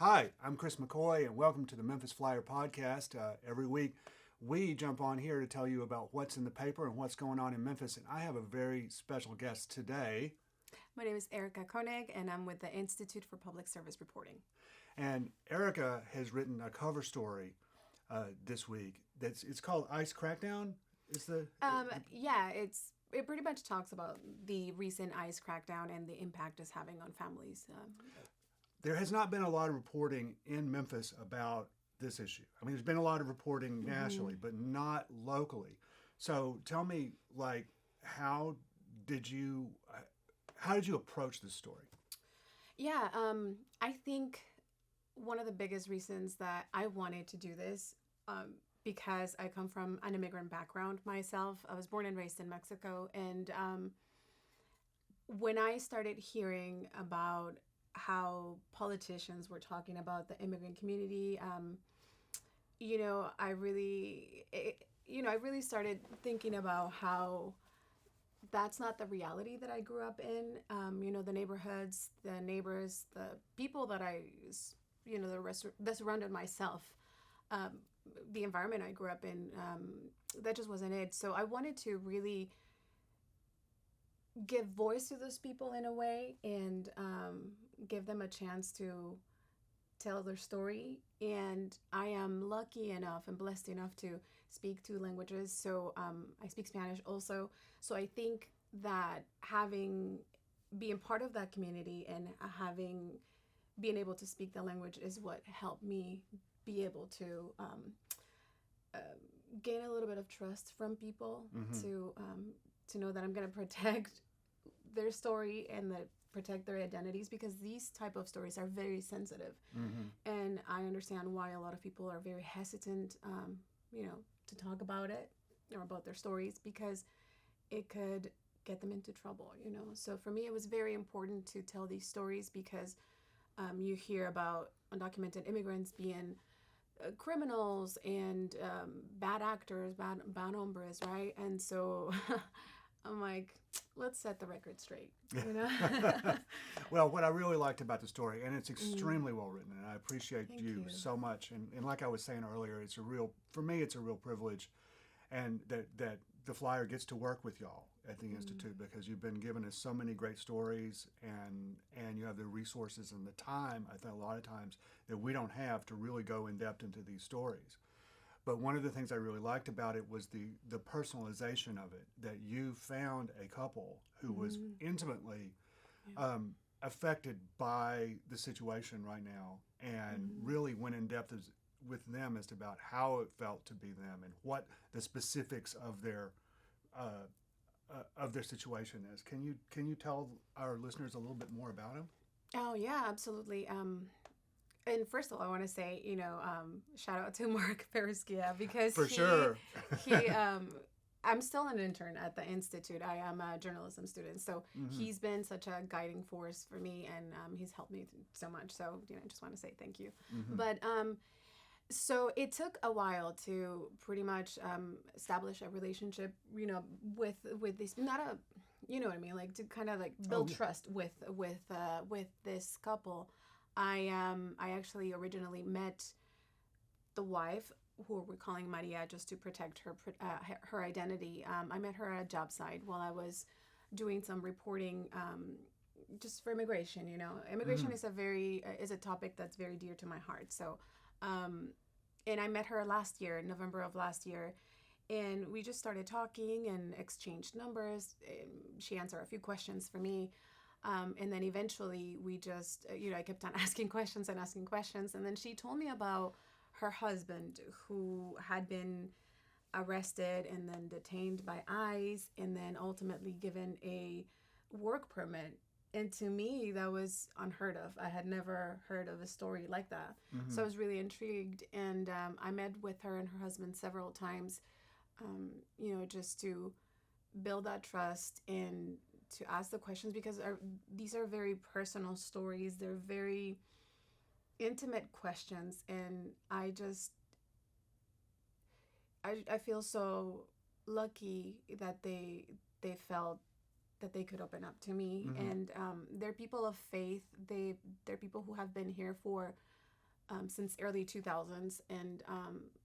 Hi, I'm Chris McCoy, and welcome to the Memphis Flyer podcast. Every week, we jump on here to tell you about what's in the paper and what's going on in Memphis. And I have a very special guest today. My name is Erika Konig, and I'm with the Institute for Public Service Reporting. And Erika has written a cover story this week. It's called Ice Crackdown. It pretty much talks about the recent ICE crackdown and the impact it's having on families. There has not been a lot of reporting in Memphis about this issue. I mean, there's been a lot of reporting nationally, but not locally. So tell me, how did you approach this story? Yeah, I think one of the biggest reasons that I wanted to do this, because I come from an immigrant background myself. I was born and raised in Mexico, and when I started hearing about how politicians were talking about the immigrant community, I really started thinking about how that's not the reality that I grew up in. The neighborhoods, the neighbors, the people that that surrounded myself, the environment I grew up in, that just wasn't it. So I wanted to really give voice to those people in a way and give them a chance to tell their story. And I am lucky enough and blessed enough to speak two languages. So I speak Spanish also. So I think that being part of that community and being able to speak the language is what helped me be able to gain a little bit of trust from people, to know that I'm going to protect their story and protect their identities, because these type of stories are very sensitive. And I understand why a lot of people are very hesitant, to talk about it or about their stories, because it could get them into trouble, So for me, it was very important to tell these stories because you hear about undocumented immigrants being criminals and bad actors, bad hombres, right? And so I'm like, let's set the record straight, Well, what I really liked about the story, and it's extremely well written, and I appreciate you so much. And like I was saying earlier, for me, it's a real privilege, and that the Flyer gets to work with y'all at the Institute, because you've been giving us so many great stories, and you have the resources and the time, I think a lot of times, that we don't have to really go in depth into these stories. But one of the things I really liked about it was the personalization of it, that you found a couple who was intimately affected by the situation right now, and really went in depth with them as to about how it felt to be them and what the specifics of their situation is. Can you tell our listeners a little bit more about them? Oh yeah, absolutely. And first of all, I want to say, shout out to Mark Periskia, because I'm still an intern at the Institute. I am a journalism student. So he's been such a guiding force for me, and he's helped me so much. So, I just want to say thank you. But so it took a while to pretty much establish a relationship, with this, not a, you know what I mean? Like to kind of like build trust with this couple. I actually originally met the wife, who we're calling Maria just to protect her identity. I met her at a job site while I was doing some reporting, just for immigration. Immigration is a topic that's very dear to my heart. So, and I met her last year, November of last year, and we just started talking and exchanged numbers. She answered a few questions for me. And then eventually we just, I kept on asking questions. And then she told me about her husband, who had been arrested and then detained by ICE and then ultimately given a work permit. And to me, that was unheard of. I had never heard of a story like that. So I was really intrigued. And I met with her and her husband several times, just to build that trust and to ask the questions, because these are very personal stories. They're very intimate questions, and I feel so lucky that they felt that they could open up to me. And they're people of faith. They're people who have been here for since early 2000s, and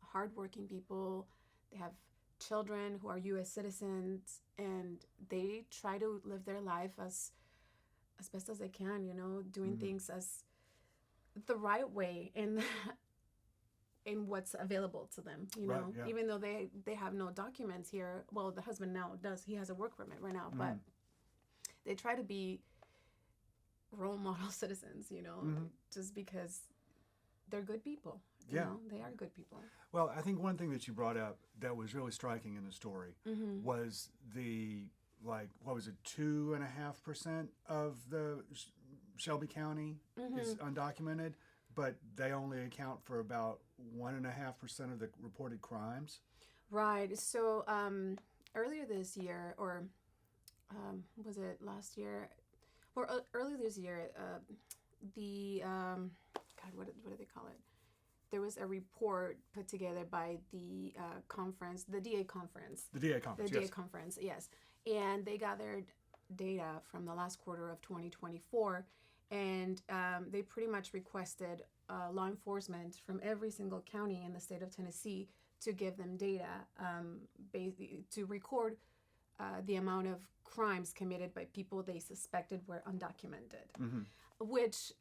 hardworking people. They have children who are U.S. citizens, and they try to live their life as best as they can, doing things as the right way in what's available to them, Right, yeah. even though they have no documents here. Well, the husband now does. He has a work permit right now, but they try to be role model citizens, just because they're good people. Yeah. They are good people. Well, I think one thing that you brought up that was really striking in the story was the, what was it, 2.5% of the Shelby County is undocumented, but they only account for about 1.5% of the reported crimes. Right. So earlier this year, or was it last year? Or earlier this year, the God, what do they call it? There was a report put together by the conference, the DA conference. The DA conference, The DA yes. conference, yes. And they gathered data from the last quarter of 2024, and they pretty much requested law enforcement from every single county in the state of Tennessee to give them data to record the amount of crimes committed by people they suspected were undocumented, which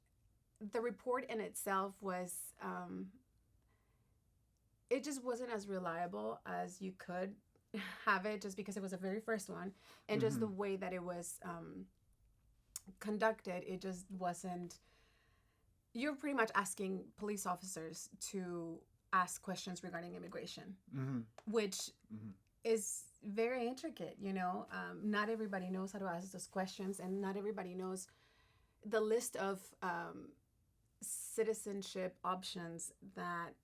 the report in itself was, it just wasn't as reliable as you could have it, just because it was the very first one, and just the way that it was conducted, it just wasn't. You're pretty much asking police officers to ask questions regarding immigration, which is very intricate, not everybody knows how to ask those questions, and not everybody knows the list of citizenship options that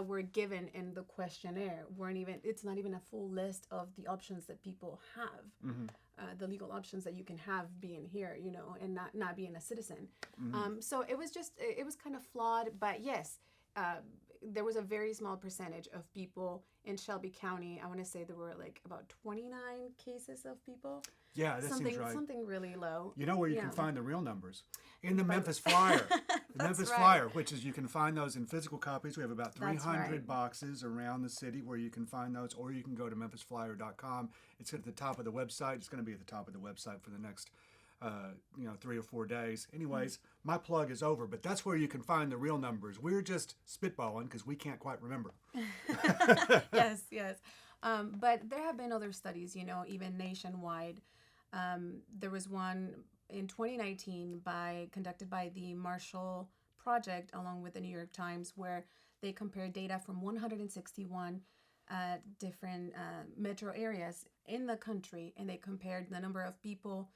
were given in the questionnaire it's not even a full list of the options that people have, the legal options that you can have being here, and not being a citizen. So it was kind of flawed, but yes, there was a very small percentage of people in Shelby County. I want to say there were about 29 cases of people. Yeah, that seems right. Something really low. You know where you can find the real numbers? In the Memphis Flyer. The Memphis Flyer, which is, you can find those in physical copies. We have about 300 boxes around the city where you can find those, or you can go to memphisflyer.com. It's at the top of the website. It's going to be at the top of the website for the next 3 or 4 days. Anyways, my plug is over, but that's where you can find the real numbers. We're just spitballing because we can't quite remember. Yes. But there have been other studies, even nationwide. There was one in 2019 conducted by the Marshall Project along with the New York Times, where they compared data from 161 different metro areas in the country, and they compared the number of people,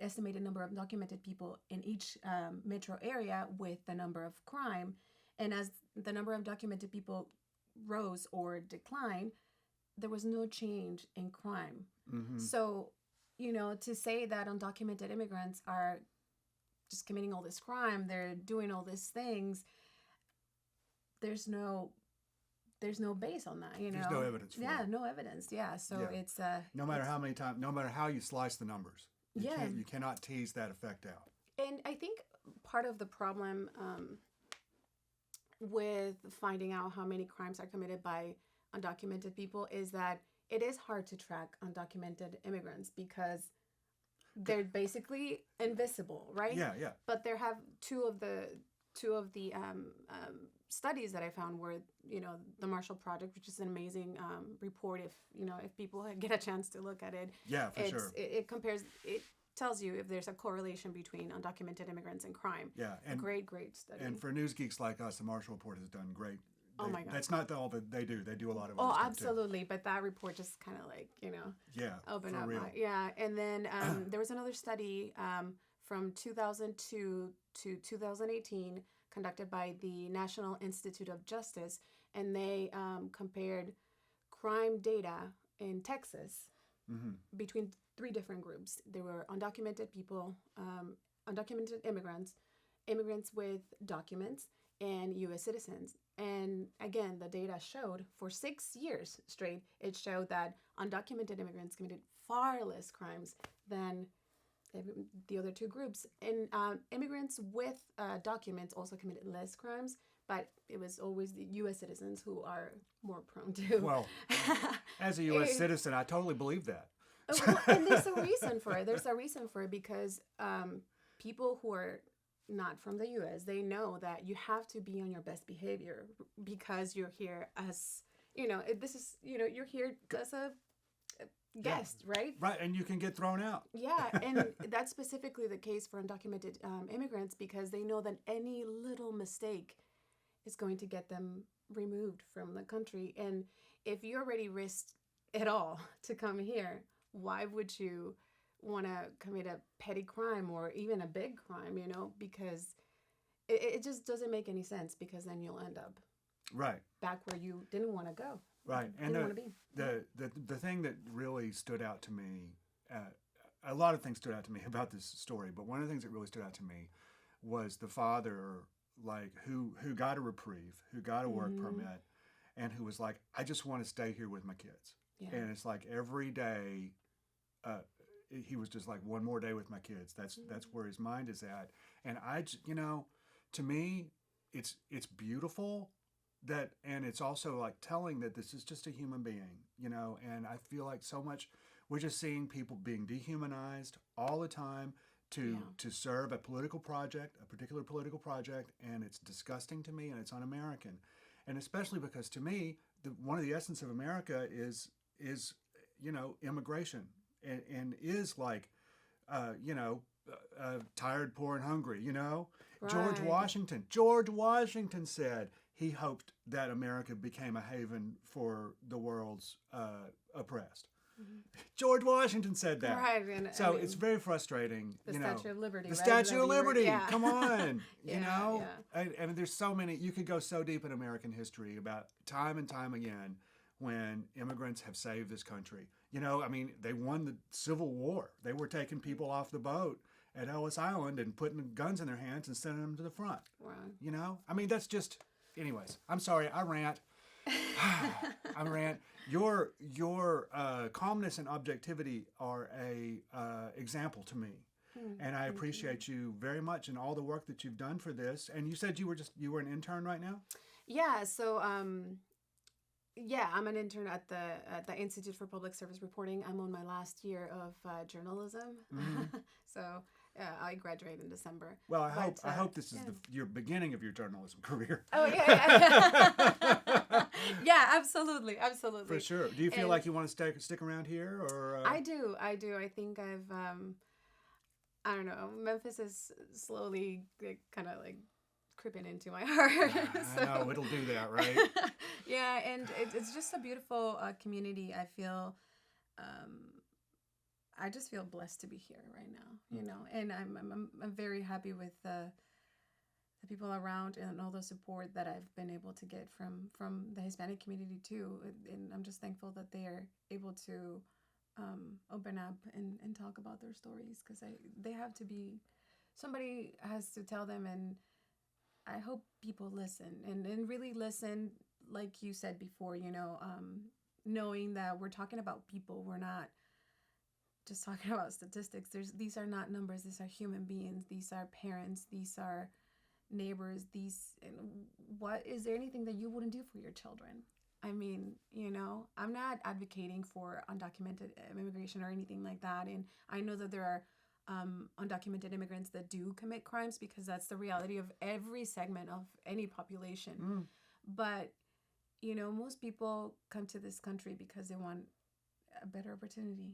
estimated number of documented people in each metro area with the number of crime. And as the number of documented people rose or declined, there was no change in crime. So, to say that undocumented immigrants are just committing all this crime, they're doing all these things, there's no base on that, There's no evidence for it. No evidence. Yeah. So it's no matter how many times, no matter how you slice the numbers, you cannot tease that effect out. And I think part of the problem with finding out how many crimes are committed by undocumented people is that it is hard to track undocumented immigrants because they're basically invisible, right? Yeah. But there have two of the studies that I found were, the Marshall Project, which is an amazing report. If people get a chance to look at it, sure. It compares. It tells you if there's a correlation between undocumented immigrants and crime. Yeah, and great study. And for news geeks like us, the Marshall Report has done great. Oh my God. That's not all that they do. They do a lot of other stuff absolutely. Too. But that report just kind of open up. Real. And then there was another study from 2002 to 2018 conducted by the National Institute of Justice, and they compared crime data in Texas between 3 different groups. There were undocumented people, undocumented immigrants with documents, and U.S. citizens. And again, the data showed for 6 years straight, it showed that undocumented immigrants committed far less crimes than the other two groups. And immigrants with documents also committed less crimes, but it was always the U.S. citizens who are more prone to. Well, as a U.S. citizen, I totally believe that. Well, and there's a reason for it. There's a reason for it because people who are not from the U.S., they know that you have to be on your best behavior because you're here as, this is, you're here as a guest, right? Right, and you can get thrown out. Yeah, and that's specifically the case for undocumented immigrants because they know that any little mistake is going to get them removed from the country. And if you already risked it all to come here, why would you want to commit a petty crime or even a big crime, because it just doesn't make any sense because then you'll end up back where you didn't want to go. Right. And the thing that really stood out to me, a lot of things stood out to me about this story, but one of the things that really stood out to me was the father, like, who got a reprieve, who got a work permit, and who was like, I just want to stay here with my kids. Yeah. And it's like every day, he was just like, one more day with my kids. That's where his mind is at. And to me, it's beautiful that, and it's also like telling that this is just a human being, and I feel like so much, we're just seeing people being dehumanized all the time to serve a political project, a particular political project, and it's disgusting to me and it's un-American. And especially because to me, one of the essence of America is immigration. And is like, tired, poor, and hungry, Right. George Washington said he hoped that America became a haven for the world's oppressed. Mm-hmm. George Washington said that. Right. So it's very frustrating. The Statue of Liberty. The Statue of Liberty. Yeah. Come on. Yeah. And there's so many, you could go so deep in American history about time and time again when immigrants have saved this country. They won the Civil War. They were taking people off the boat at Ellis Island and putting guns in their hands and sending them to the front. Wow. That's just, anyways, I'm sorry, I rant. I rant. Your calmness and objectivity are a example to me. And I appreciate you very much and all the work that you've done for this. And you said you were an intern right now? Yeah, so I'm an intern at the Institute for Public Service Reporting. I'm on my last year of journalism, so I graduate in December. Well, I hope this is your beginning of your journalism career. Oh yeah, yeah, absolutely. For sure. Do you feel like you want to stick around here, or? I do. I think I've I don't know. Memphis is slowly kind of like creeping into my heart. I know, it'll do that, right? Yeah, and it's just a beautiful community. I feel, I just feel blessed to be here right now, and I'm very happy with the people around and all the support that I've been able to get from the Hispanic community too. And I'm just thankful that they are able to open up and talk about their stories because they have to be, somebody has to tell them, and I hope people listen and really listen, like you said before, knowing that we're talking about people. We're not just talking about statistics. These are not numbers. These are human beings. These are parents. These are neighbors. What is there anything that you wouldn't do for your children? I'm not advocating for undocumented immigration or anything like that. And I know that there are undocumented immigrants that do commit crimes because that's the reality of every segment of any population. But, most people come to this country because they want a better opportunity,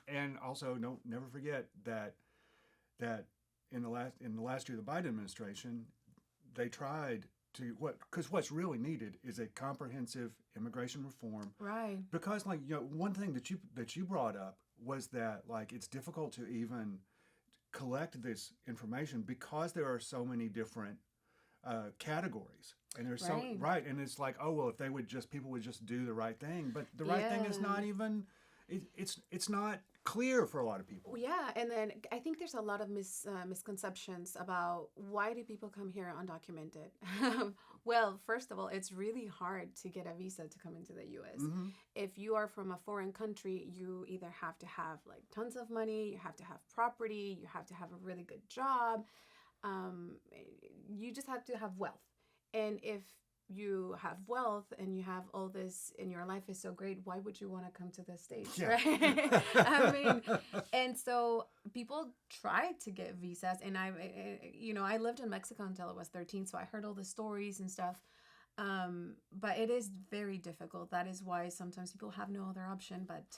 And also, never forget that in the last year of the Biden administration, they tried to because what's really needed is a comprehensive immigration reform. Right. Because one thing that you brought up was that it's difficult to even collect this information because there are so many different categories, and there's and it's like, oh well, if people would just do the right thing, but the right thing is not even it's not clear for a lot of people. Yeah, and then I think there's a lot of misconceptions about why do people come here undocumented. Well, first of all, it's really hard to get a visa to come into the U.S. Mm-hmm. If you are from a foreign country, you either have to have like tons of money, you have to have property, you have to have a really good job. You just have to have wealth. And if you have wealth and you have all this and your life is so great, why would you want to come to the States, Yeah. right? I mean, and so people try to get visas, and I lived in Mexico until I was 13, so I heard all the stories and stuff. But it is very difficult. That is why sometimes people have no other option but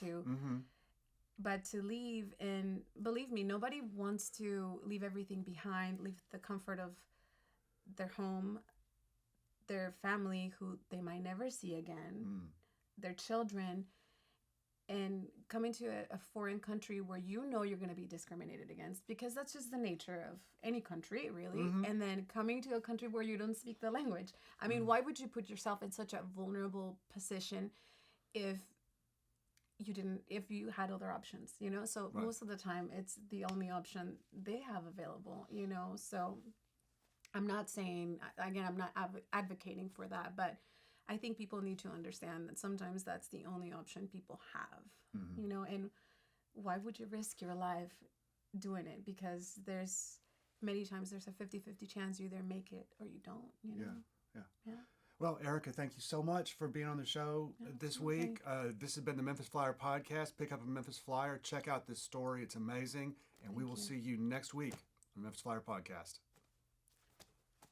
to leave. And believe me, nobody wants to leave everything behind, leave the comfort of their home, their family who they might never see again, their children, and coming to a foreign country where you're going to be discriminated against, because that's just the nature of any country, really. Mm-hmm. And then coming to a country where you don't speak the language. I mean, why would you put yourself in such a vulnerable position if you had other options, So Right. most of the time it's the only option they have available, So I'm not saying, again, I'm not advocating for that, but I think people need to understand that sometimes that's the only option people have, and why would you risk your life doing it? Because many times there's a 50-50 chance you either make it or you don't, Yeah. Well, Erika, thank you so much for being on the show this week. This has been the Memphis Flyer podcast. Pick up a Memphis Flyer. Check out this story. It's amazing. And we will see you next week on the Memphis Flyer podcast.